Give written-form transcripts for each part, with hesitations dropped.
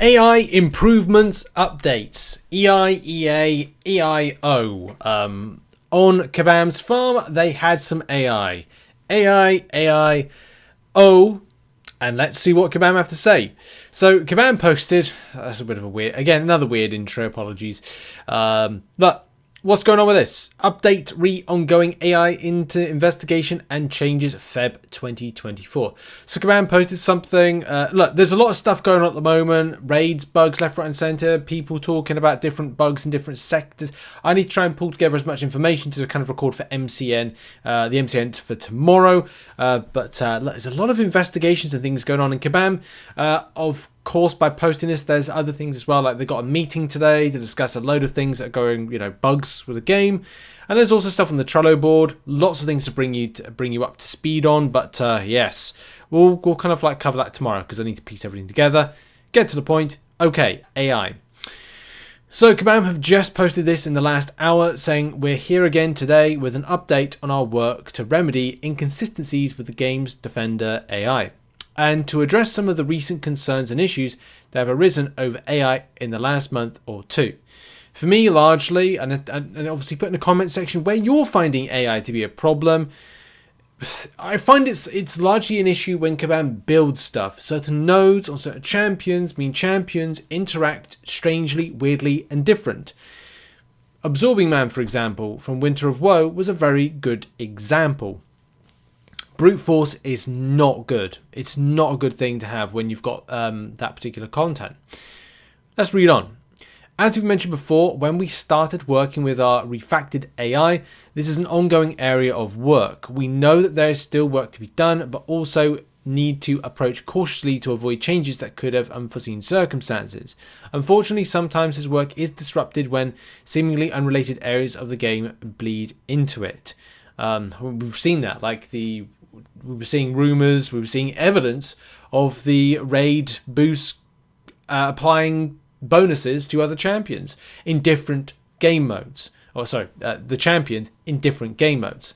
AI improvements updates. EIEA EIO. On Kabam's farm, they had some AI. AI. Oh, and let's see what Kabam have to say. So Kabam posted. That's a bit of a weird. Again, another weird intro. Apologies. But what's going on with this? Update ongoing AI into investigation and changes Feb 2024. So Kabam posted something. Look, there's a lot of stuff going on at the moment. Raids, bugs left, right and centre. People talking about different bugs in different sectors. I need to try and pull together as much information to kind of record for MCN. The MCN for tomorrow. But there's a lot of investigations and things going on in Kabam. Of course, by posting this, there's other things as well. Like they got a meeting today to discuss a load of things that are going, bugs with the game, and there's also stuff on the Trello board. Lots of things to bring you up to speed on. But yes, we'll kind of like cover that tomorrow because I need to piece everything together. Get to the point. Okay, AI. So Kabam have just posted this in the last hour, saying we're here again today with an update on our work to remedy inconsistencies with the game's Defender AI, and to address some of the recent concerns and issues that have arisen over AI in the last month or two. For me, largely, and obviously put in the comment section where you're finding AI to be a problem. I find it's largely an issue when Kabam builds stuff. Certain nodes or certain champions mean champions interact strangely, weirdly, and different. Absorbing Man, for example, from Winter of Woe was a very good example. Brute force is not good. It's not a good thing to have when you've got that particular content. Let's read on. As we've mentioned before, when we started working with our refactored AI, this is an ongoing area of work. We know that there is still work to be done, but also need to approach cautiously to avoid changes that could have unforeseen circumstances. Unfortunately, sometimes this work is disrupted when seemingly unrelated areas of the game bleed into it. We've seen that, we were seeing rumours, we were seeing evidence of the raid boost applying bonuses to other champions in different game modes. The champions in different game modes.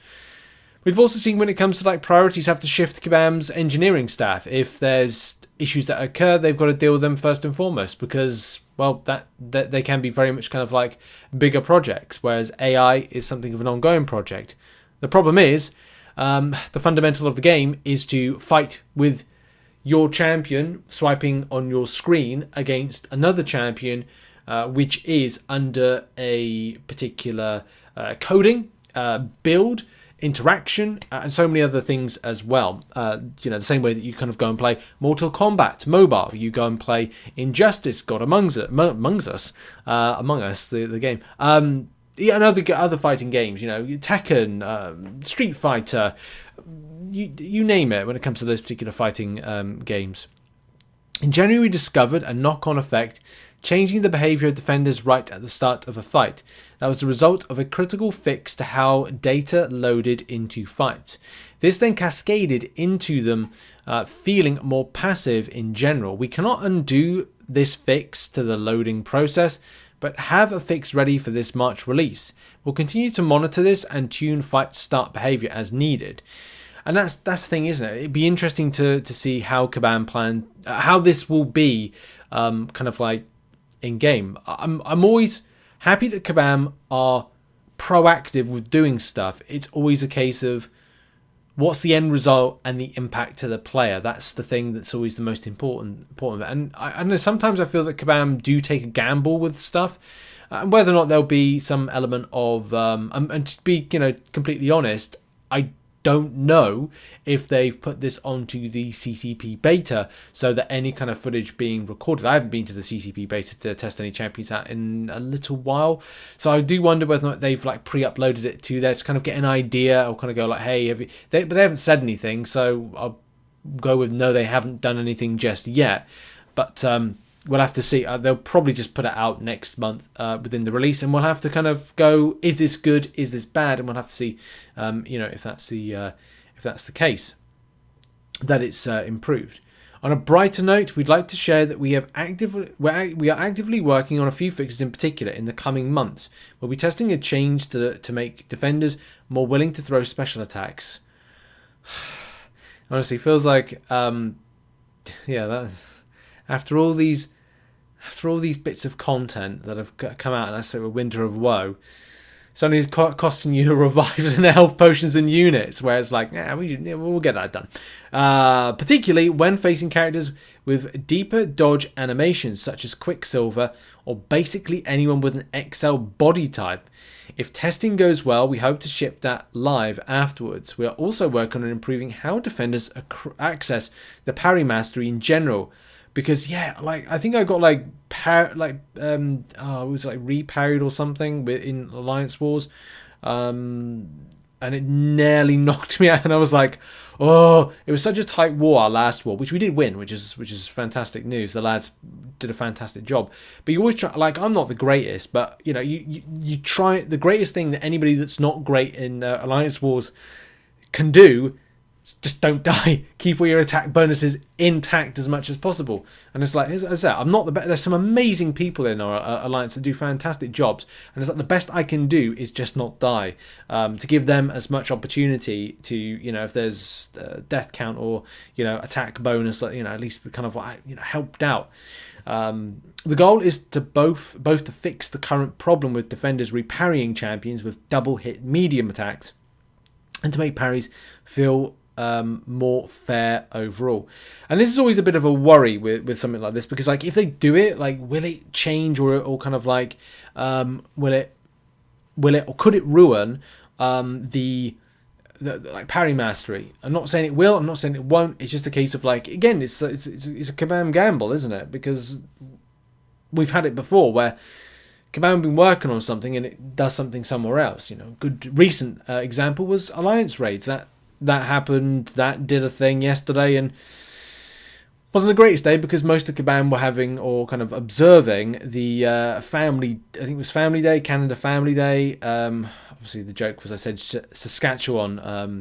We've also seen when it comes to priorities have to shift Kabam's engineering staff. If there's issues that occur, they've got to deal with them first and foremost because, that they can be very much kind of bigger projects, whereas AI is something of an ongoing project. The problem is, the fundamental of the game is to fight with your champion swiping on your screen against another champion, which is under a particular coding, build, interaction, and so many other things as well. The same way that you kind of go and play Mortal Kombat Mobile, you go and play Injustice, God Among Us, the game. And other fighting games, Tekken, Street Fighter, you name it when it comes to those particular fighting games. In January, we discovered a knock-on effect, changing the behavior of defenders right at the start of a fight. That was the result of a critical fix to how data loaded into fights. This then cascaded into them feeling more passive in general. We cannot undo this fix to the loading process, but have a fix ready for this March release. We'll continue to monitor this and tune fight start behavior as needed. And that's the thing, isn't it? It'd be interesting to see how Kabam plan, how this will be in game. I'm always happy that Kabam are proactive with doing stuff. It's always a case of what's the end result and the impact to the player. That's the thing that's always the most important. And I know sometimes I feel that Kabam do take a gamble with stuff, whether or not there'll be some element of and to be completely honest, I don't know if they've put this onto the CCP beta so that any kind of footage being recorded. I haven't been to the CCP beta to test any champions out in a little while, so I do wonder whether or not they've pre-uploaded it to there to kind of get an idea or kind of go hey, but they haven't said anything, so I'll go with no, they haven't done anything just yet. But we'll have to see. They'll probably just put it out next month within the release, and we'll have to kind of go, is this good, is this bad, and we'll have to see if that's the case, that it's improved. On a brighter note, we'd like to share that we are actively working on a few fixes in particular in the coming months. We'll be testing a change to make defenders more willing to throw special attacks. Honestly, feels like after all these after all these bits of content that have come out, and I say Winter of Woe, it's only costing you the revives and health potions and units, where it's like, yeah, we'll get that done. Particularly when facing characters with deeper dodge animations, such as Quicksilver, or basically anyone with an XL body type. If testing goes well, we hope to ship that live afterwards. We are also working on improving how defenders access the parry mastery in general. Because yeah, like I think I got it was like reparried or something in Alliance Wars, and it nearly knocked me out. And I was like, oh, it was such a tight war, our last war, which we did win, which is fantastic news. The lads did a fantastic job. But you always try, like, I'm not the greatest, but you know, you try. The greatest thing that anybody that's not great in Alliance Wars can do. Just don't die. Keep all your attack bonuses intact as much as possible. And it's like, as I said, I'm not the best. There's some amazing people in our alliance that do fantastic jobs. And it's like the best I can do is just not die. To give them as much opportunity to, you know, if there's death count or, you know, attack bonus, you know, at least we kind of like, you know, helped out. The goal is to both to fix the current problem with defenders reparrying champions with double hit medium attacks, and to make parries feel more fair overall. And this is always a bit of a worry with something like this, because like if they do it, like will it change or kind of like will it or could it ruin the like parry mastery? I'm not saying it will, I'm not saying it won't. It's just a case of like, again, it's a Kabam gamble, isn't it? Because we've had it before where Kabam have been working on something and it does something somewhere else. You know, good recent example was Alliance raids. That happened, that did a thing yesterday, and wasn't the greatest day because most of Kabam were having or kind of observing the family, I think it was Family Day, Canada Family Day. Obviously the joke was I said Saskatchewan,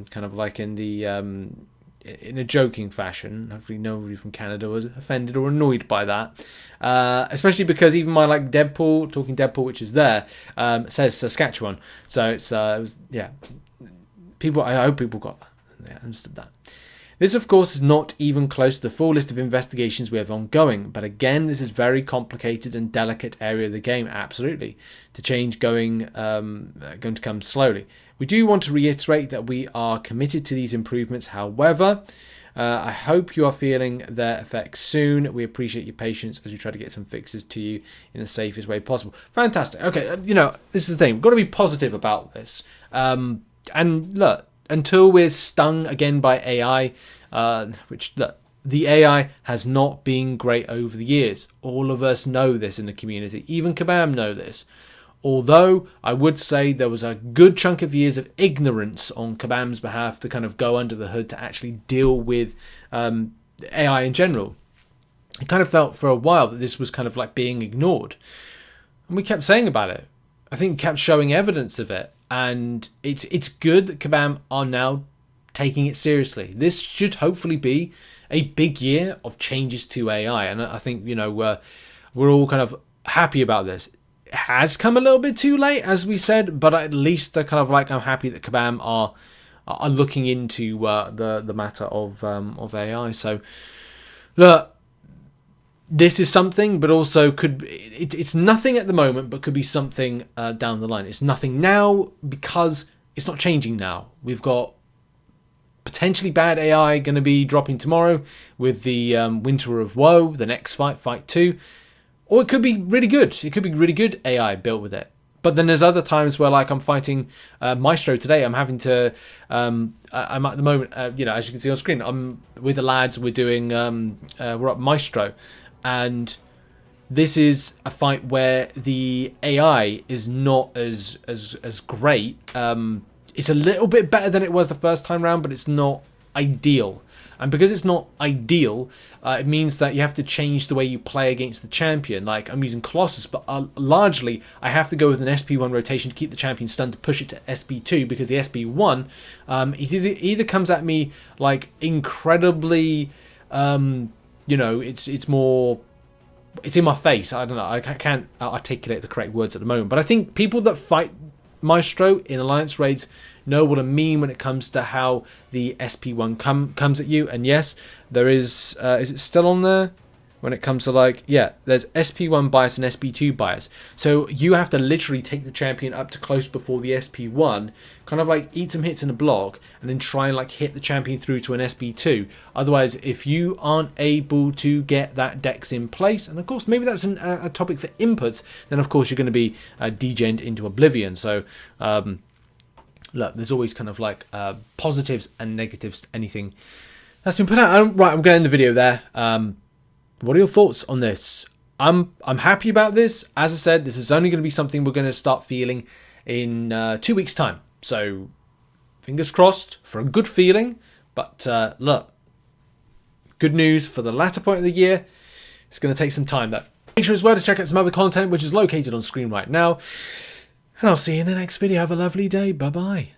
kind of like in the in a joking fashion. Hopefully nobody from Canada was offended or annoyed by that. Especially because even my like Talking Deadpool, which is there, says Saskatchewan. So it was, yeah. I hope people got that. Yeah, understood that. This, of course, is not even close to the full list of investigations we have ongoing. But again, this is very complicated and delicate area of the game. Absolutely, to change going to come slowly. We do want to reiterate that we are committed to these improvements. However, I hope you are feeling their effects soon. We appreciate your patience as we try to get some fixes to you in the safest way possible. Fantastic. Okay, you know, this is the thing. We've got to be positive about this. And look, until we're stung again by AI, which look, the AI has not been great over the years. All of us know this in the community. Even Kabam know this. Although I would say there was a good chunk of years of ignorance on Kabam's behalf to kind of go under the hood to actually deal with AI in general. It kind of felt for a while that this was kind of like being ignored. And we kept saying about it. I think we kept showing evidence of it. And it's good that Kabam are now taking it seriously. This should hopefully be a big year of changes to AI. And I think, you know, we're all kind of happy about this. It has come a little bit too late, as we said, but at least they're kind of like, I'm happy that Kabam are looking into the matter of AI. So, look, this is something, but also it's nothing at the moment, but could be something down the line. It's nothing now because it's not changing now. We've got potentially bad AI going to be dropping tomorrow with the Winter of Woe, the next fight 2. Or it could be really good. It could be really good AI built with it. But then there's other times where, like, I'm fighting Maestro today. I'm having to... I'm at the moment, you know, as you can see on screen, I'm with the lads. We're doing... we're up Maestro. And this is a fight where the AI is not as great. It's a little bit better than it was the first time round, but it's not ideal. And because it's not ideal, it means that you have to change the way you play against the champion. Like, I'm using Colossus, but largely I have to go with an SP1 rotation to keep the champion stunned to push it to SP2, because the SP1 either comes at me like incredibly... you know, it's more, it's in my face. I don't know. I can't articulate the correct words at the moment. But I think people that fight Maestro in Alliance raids know what I mean when it comes to how the SP1 comes at you. And yes, there is it still on there? when it comes to like, yeah, there's SP1 bias and SP2 bias. So you have to literally take the champion up to close before the SP1, kind of like eat some hits in a block, and then try and like hit the champion through to an SP2. Otherwise, if you aren't able to get that dex in place, and of course maybe that's a topic for inputs, then of course you're going to be degened into oblivion. So look, there's always kind of like positives and negatives to anything that's been put out. Right, I'm going to end the video there. What are your thoughts on this? I'm happy about this. As I said, this is only going to be something we're going to start feeling in 2 weeks' time. So fingers crossed for a good feeling. But look, good news for the latter point of the year. It's going to take some time though. Make sure as well to check out some other content which is located on screen right now. And I'll see you in the next video. Have a lovely day. Bye-bye.